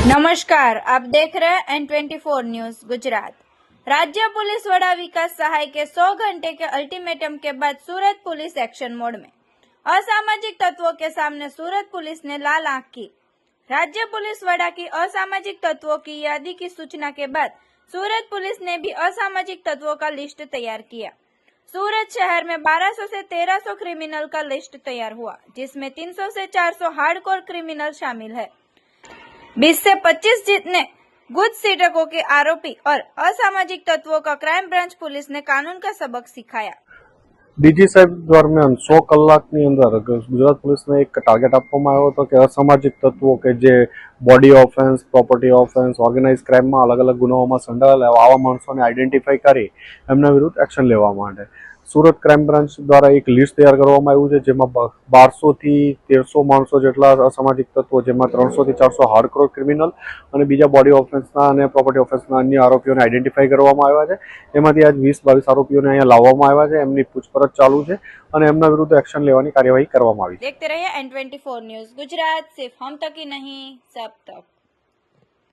नमस्कार, आप देख रहे हैं N24 न्यूज गुजरात। राज्य पुलिस वड़ा विकास सहाय के 100 घंटे के अल्टीमेटम के बाद सूरत पुलिस एक्शन मोड में। असामाजिक तत्वों के सामने सूरत पुलिस ने लाल आंख की। राज्य पुलिस वड़ा की असामाजिक तत्वों की यादी की सूचना के बाद सूरत पुलिस ने भी असामाजिक तत्वों का लिस्ट तैयार किया। सूरत शहर में 1200 से 1300 क्रिमिनल का लिस्ट तैयार हुआ, जिसमें 300 से 400 हार्डकोर क्रिमिनल शामिल है। 20 से 25 जितने गुज सीटकों के आरोपी और असामाजिक तत्वों का क्राइम ब्रांच पुलिस ने कानून का सबक सिखाया। ડીજી સાહેબ દરમિયાન 100 કલાકની અંદર ગુજરાત પોલીસને એક ટાર્ગેટ આપવામાં આવ્યો હતો કે અસામાજિક તત્વો કે જે body offence, property offence, organise ક્રાઇમમાં અલગ અલગ ગુનાઓમાં સંડોવાયેલા આવા માણસોને આઈડેન્ટિફાઈ કરી એમના વિરુદ્ધ એક્શન લેવા માટે સુરત ક્રાઇમ બ્રાન્ચ દ્વારા એક લિસ્ટ તૈયાર કરવામાં આવ્યું છે, જેમાં 1200 થી 1300 માણસો જેટલા અસામાજિક તત્વો, જેમાં 300 થી 400 હાર્ડકોર ક્રિમિનલ અને બીજા બોડી ઓફેન્સના અને પ્રોપર્ટી ઓફેન્સના અન્ય આરોપીઓને આઈડેન્ટિફાઈ કરવામાં આવ્યા છે। એમાંથી આજ 20-22 આરોપીઓને અહીંયા લાવવામાં આવ્યા છે। એમની પૂછપરછ ચાલુ છે અને એમના વિરુદ્ધ એક્શન લેવાની કાર્યવાહી કરવામાં આવી છે। देखते रहिए N24 न्यूज गुजरात, सिर्फ हम तक ही नहीं, सब तक।